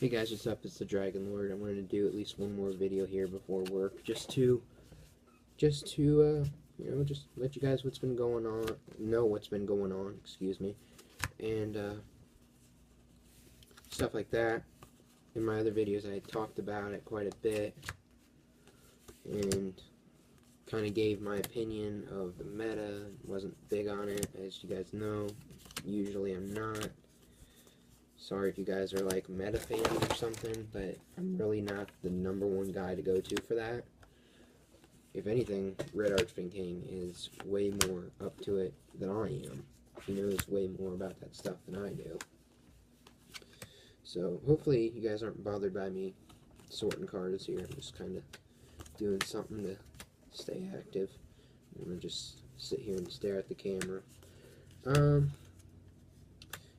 Hey guys, what's up? It's the Dragon Lord. I wanted to do at least one more video here before work, just to just let you guys know what's been going on, excuse me, and stuff like that. In my other videos, I talked about it quite a bit and kind of gave my opinion of the meta. Wasn't big on it, as you guys know. Usually, I'm not. Sorry if you guys are like meta fans or something, but I'm really not the #1 guy to go to for that. If anything, Red Archfang King is way more up to it than I am. He knows way more about that stuff than I do. So hopefully you guys aren't bothered by me sorting cards here. I'm just kind of doing something to stay active. I'm going to just sit here and stare at the camera.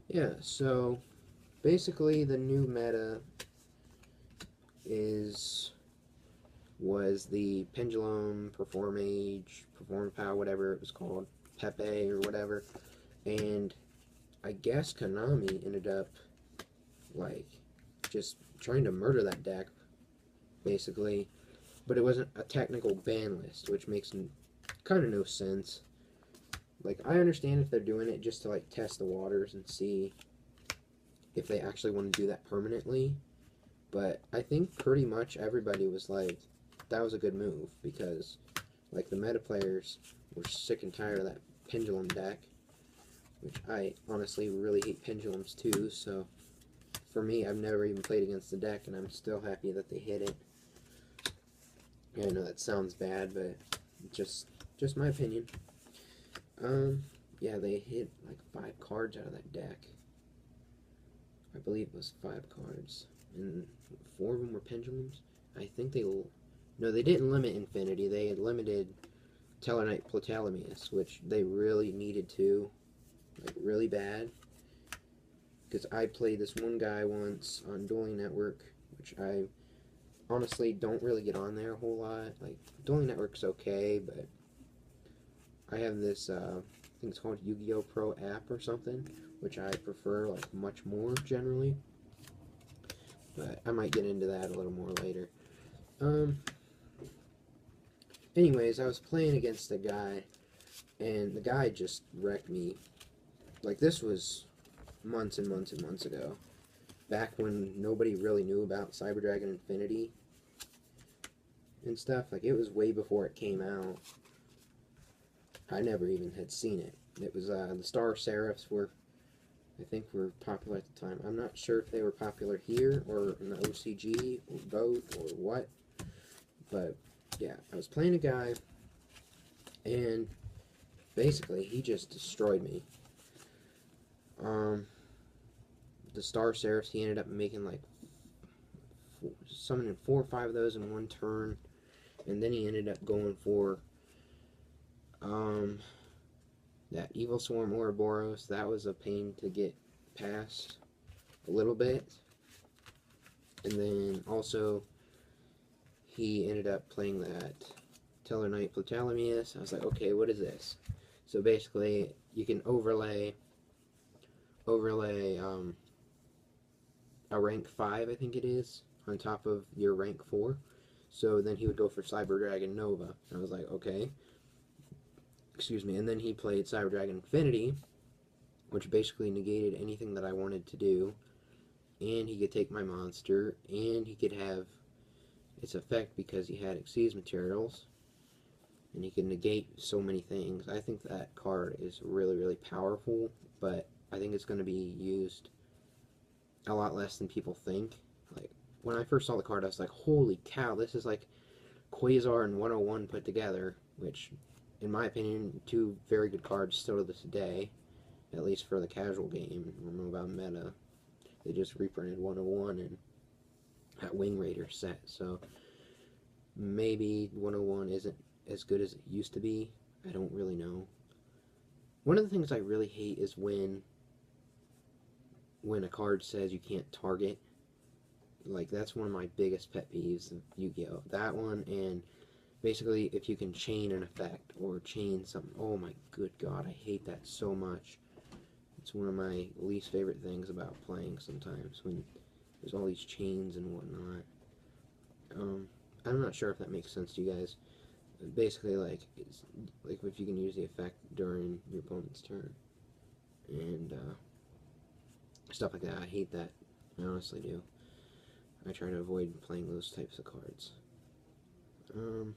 Yeah, so basically, the new meta was the Pendulum, Perform Age, Perform Power, whatever it was called, Pepe or whatever, and I guess Konami ended up like just trying to murder that deck, basically, but it wasn't a technical ban list, which makes kind of no sense. Like, I understand if they're doing it just to like test the waters and see if they actually want to do that permanently, but I think pretty much everybody was like, that was a good move, because like the meta players were sick and tired of that Pendulum deck, which I honestly really hate Pendulums too, so for me, I've never even played against the deck, and I'm still happy that they hit it. Yeah, I know that sounds bad, but just my opinion. Yeah, they hit like 5 cards out of that deck. I believe it was 5 cards, and 4 of them were Pendulums. I think no, they didn't limit Infinity. They had limited Tellarknight Plutalomius, which they really needed to, like really bad. Because I played this one guy once on Dueling Network, which I honestly don't really get on there a whole lot. Like, Dueling Network's okay, but I have this, I think it's called Yu-Gi-Oh! Pro app or something, which I prefer, like, much more, generally. But I might get into that a little more later. Anyways, I was playing against a guy, and the guy just wrecked me. Like, this was months and months and months ago, back when nobody really knew about Cyber Dragon Infinity and stuff. Like, it was way before it came out. I never even had seen it. It was, the Star Seraphs I think were popular at the time. I'm not sure if they were popular here, or in the OCG, or both, or what. But, yeah, I was playing a guy, and basically, he just destroyed me. The Star Seraphs, he ended up making, like, summoning 4 or 5 of those in one turn, and then he ended up going for, that Evil Swarm Ouroboros. That was a pain to get past a little bit. And then also, he ended up playing that Tellarknight Plutalomius. I was like, okay, what is this? So basically, you can overlay a rank 5, I think it is, on top of your rank 4. So then he would go for Cyber Dragon Nova. And I was like, okay. Excuse me. And then he played Cyber Dragon Infinity, which basically negated anything that I wanted to do. And he could take my monster, and he could have its effect because he had Xyz materials. And he could negate so many things. I think that card is really, really powerful, but I think it's going to be used a lot less than people think. Like, when I first saw the card, I was like, holy cow, this is like Quasar and 101 put together, which, in my opinion, 2 very good cards still to this day, at least for the casual game or mobile meta. They just reprinted 101 and that Wing Raider set, so maybe 101 isn't as good as it used to be. I don't really know. One of the things I really hate is when a card says you can't target. Like, that's one of my biggest pet peeves of Yu-Gi-Oh! That one, and basically if you can chain an effect or chain something. Oh my good god, I hate that so much. It's one of my least favorite things about playing sometimes, when There's all these chains and whatnot. I'm not sure if that makes sense to you guys. Basically, like, it's, like if you can use the effect during your opponent's turn. And, stuff like that. I hate that. I honestly do. I try to avoid playing those types of cards. What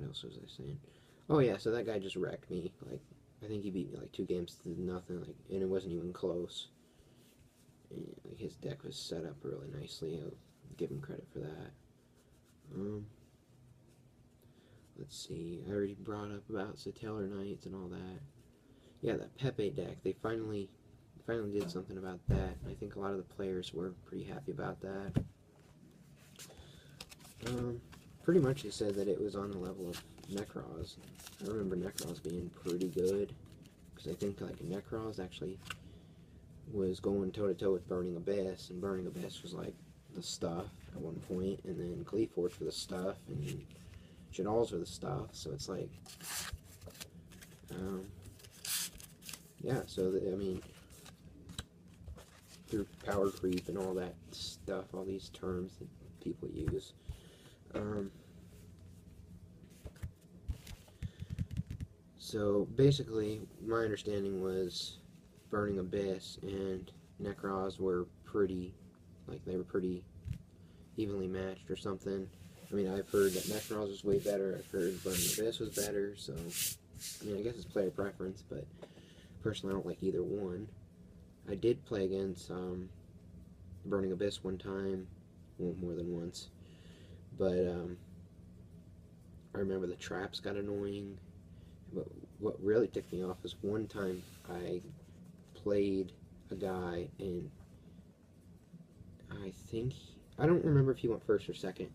else was I saying? Oh yeah, so that guy just wrecked me. Like, I think he beat me like 2 games to nothing. Like, and it wasn't even close. And, like, his deck was set up really nicely. I'll give him credit for that. Let's see. I already brought up about Satellar Knights and all that. Yeah, that Pepe deck. They finally did something about that. I think a lot of the players were pretty happy about that. Pretty much they said that it was on the level of Nekroz. I remember Nekroz being pretty good, because I think like Nekroz actually was going toe-to-toe with Burning Abyss, and Burning Abyss was like the stuff at one point, and then Gleeforce were the stuff, and Shadalls were the stuff, so it's like, yeah, so, I mean, through power creep and all that stuff, all these terms that people use. So basically, my understanding was Burning Abyss and Nekroz were pretty, like, they were pretty evenly matched or something. I mean, I've heard that Nekroz was way better, I've heard Burning Abyss was better, so, I mean, I guess it's player preference, but personally I don't like either one. I did play against Burning Abyss one time, well, more than once, but I remember the traps got annoying. But what really ticked me off was one time I played a guy, and I think, I don't remember if he went first or second.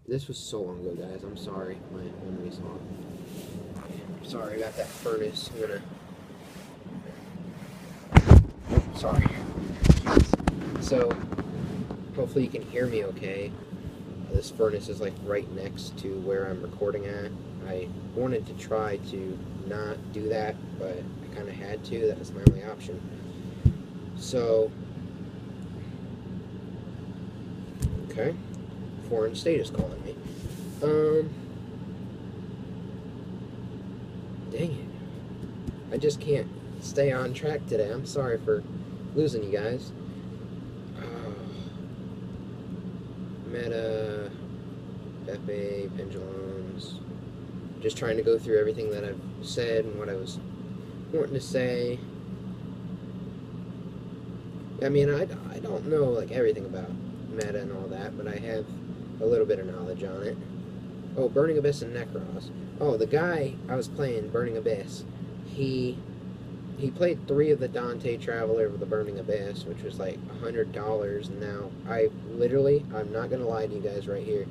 This was so long ago, guys. I'm sorry, my memory's off. I'm sorry, I got that furnace. Sorry. So, hopefully you can hear me okay. This furnace is like right next to where I'm recording at. I wanted to try to not do that, but I kind of had to. That was my only option. So, okay. Foreign state is calling me. Dang it. I just can't stay on track today. I'm sorry for losing you guys. Meta, Pepe, Pendulums. Just trying to go through everything that I've said and what I was wanting to say. I mean, I don't know like everything about meta and all that, but I have a little bit of knowledge on it. Oh, Burning Abyss and Nekroz. Oh, the guy I was playing, Burning Abyss, he played 3 of the Dante Traveler of the Burning Abyss, which was like $100, and now I'm not going to lie to you guys right here.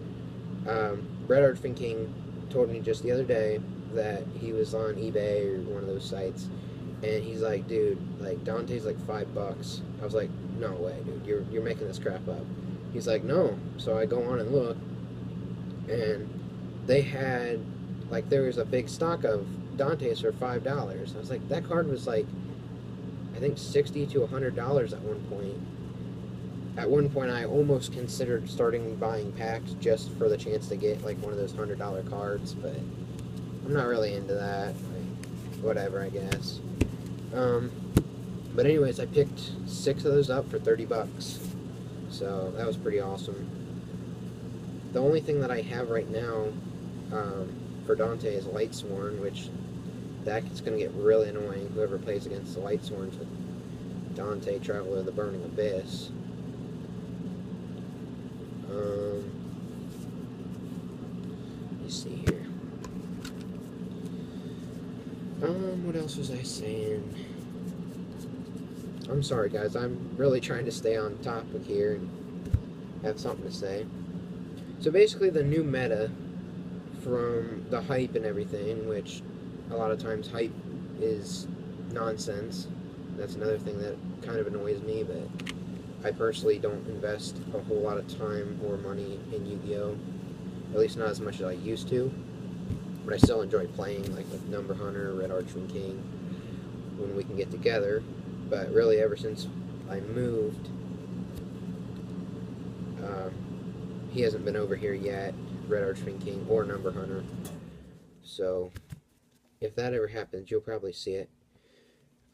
Red Archfin King told me just the other day that he was on eBay or one of those sites, and he's like, dude, like, Dante's like $5. I was like, no way, dude, you're making this crap up. He's like, no. So I go on and look, and they had, like, there was a big stock of Dante's for $5. I was like, that card was like, I think $60 to $100 at one point. At one point, I almost considered starting buying packs just for the chance to get like one of those $100 cards, but I'm not really into that. Like, whatever, I guess. But anyways, I picked 6 of those up for $30, so that was pretty awesome. The only thing that I have right now for Dante is Lightsworn, which that's going to get really annoying, whoever plays against the Lightsworns with Dante, Traveler of the Burning Abyss. Let me see here. What else was I saying? I'm sorry, guys. I'm really trying to stay on topic here and have something to say. So basically, the new meta from the hype and everything, which a lot of times hype is nonsense. That's another thing that kind of annoys me, but I personally don't invest a whole lot of time or money in Yu-Gi-Oh! At least not as much as I used to. But I still enjoy playing, like with Number Hunter, Red Archfin King, when we can get together. But really, ever since I moved he hasn't been over here yet, Red Archfiend King or Number Hunter. So if that ever happens, you'll probably see it.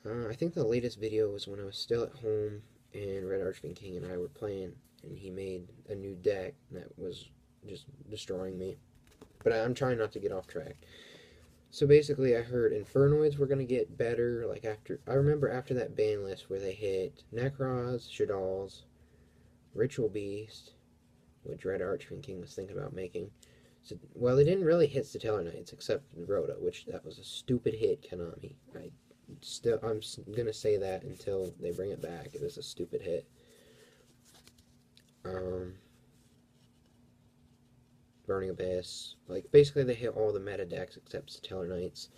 I think the latest video was when I was still at home and Red Archfiend King and I were playing, and he made a new deck that was just destroying me. But I'm trying not to get off track. So basically, I heard Infernoids were going to get better, like I remember after that ban list where they hit Nekroz, Shaddolls, Ritual Beast, which Red Archfiend King was thinking about making. So, well, they didn't really hit Stellar Knights except Rhoda, which that was a stupid hit, Konami. I'm gonna say that until they bring it back. It was a stupid hit. Burning Abyss, like basically they hit all the meta decks except Stellar Knights,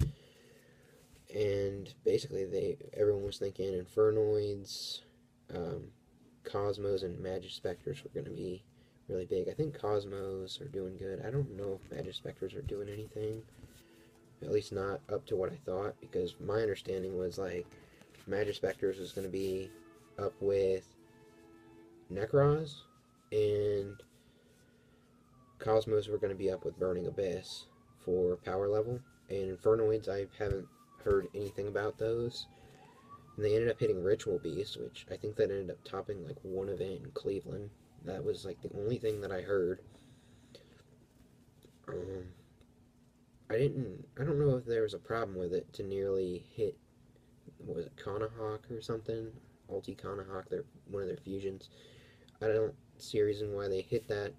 and basically everyone was thinking Infernoids, Cosmos, and Magispectors were gonna be really big. I think Cosmos are doing good. I don't know if Magispectors are doing anything. At least not up to what I thought, because my understanding was like Magispectors was going to be up with Nekroz, and Cosmos were going to be up with Burning Abyss for power level. And Infernoids, I haven't heard anything about those. And they ended up hitting Ritual Beast, which I think that ended up topping like one event in Cleveland. That was like the only thing that I heard. I don't know if there was a problem with it to nearly hit, what was it, Kanahawk or something? Ulti Kanahawk, one of their fusions. I don't see a reason why they hit that.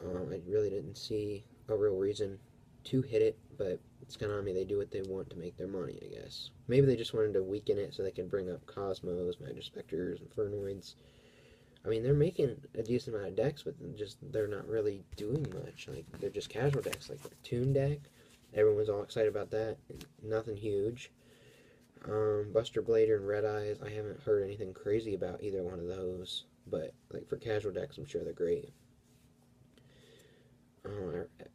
I really didn't see a real reason to hit it, but it's Konami, they do what they want to make their money, I guess. Maybe they just wanted to weaken it so they could bring up Cosmos, Magispectors, Infernoids. I mean, they're making a decent amount of decks, but they're not really doing much. Like, they're just casual decks, like the Toon deck. Everyone was all excited about that. Nothing huge. Buster Blader and Red Eyes, I haven't heard anything crazy about either one of those. But, like, for casual decks, I'm sure they're great.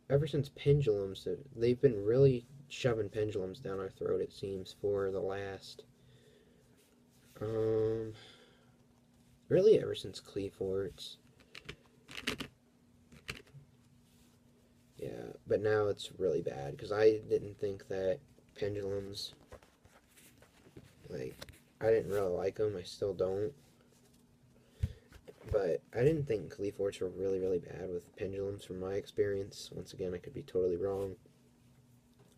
Ever since Pendulums, they've been really shoving Pendulums down our throat, it seems, for the last... really ever since Cleaforts. Yeah, but now it's really bad, because I didn't think that Pendulums, like, I didn't really like them, I still don't. But I didn't think Cleaforts were really, really bad with Pendulums from my experience. Once again, I could be totally wrong.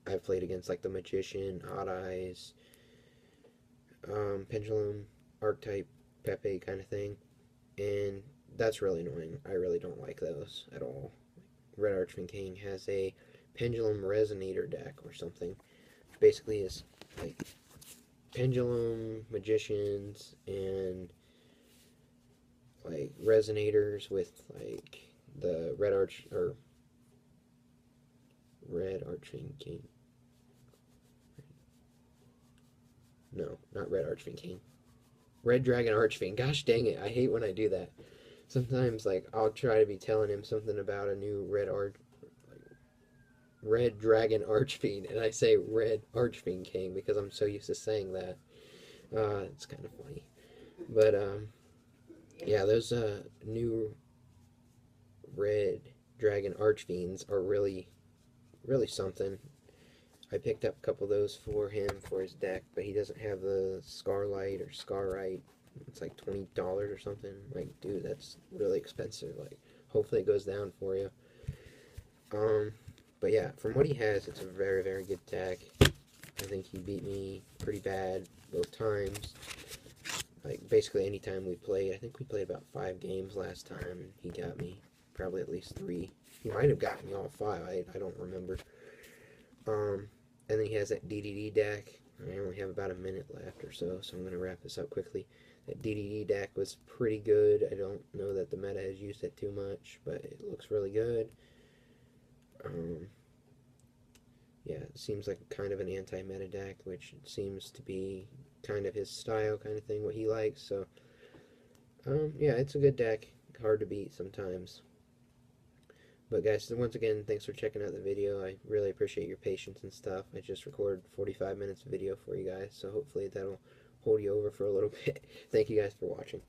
I've played against, like, the Magician, Odd Eyes, Pendulum, Archetype, Pepe kind of thing, and that's really annoying. I really don't like those at all. Red Archfiend King has a Pendulum Resonator deck or something. Basically is like Pendulum, Magicians, and like Resonators with like the Red Archfiend King. No, not Red Archfiend King. Red Dragon Archfiend. Gosh dang it, I hate when I do that. Sometimes, like, I'll try to be telling him something about a new Red Dragon Archfiend, and I say Red Archfiend King because I'm so used to saying that. It's kind of funny. But, yeah, those new Red Dragon Archfiends are really, really something. I picked up a couple of those for him for his deck, but he doesn't have the Scarlight or Scarrite. It's like $20 or something. Like, dude, that's really expensive. Like, hopefully it goes down for you. But yeah, from what he has, it's a very, very good deck. I think he beat me pretty bad both times. Like, basically any time we played. I think we played about 5 games last time, and he got me probably at least 3. He might have gotten me all 5. I don't remember. And then he has that DDD deck. I only have about a minute left or so, so I'm going to wrap this up quickly. That DDD deck was pretty good. I don't know that the meta has used it too much, but it looks really good. Yeah, it seems like kind of an anti-meta deck, which seems to be kind of his style kind of thing, what he likes. So, yeah, it's a good deck. Hard to beat sometimes. But guys, once again, thanks for checking out the video. I really appreciate your patience and stuff. I just recorded 45 minutes of video for you guys, so hopefully that'll hold you over for a little bit. Thank you guys for watching.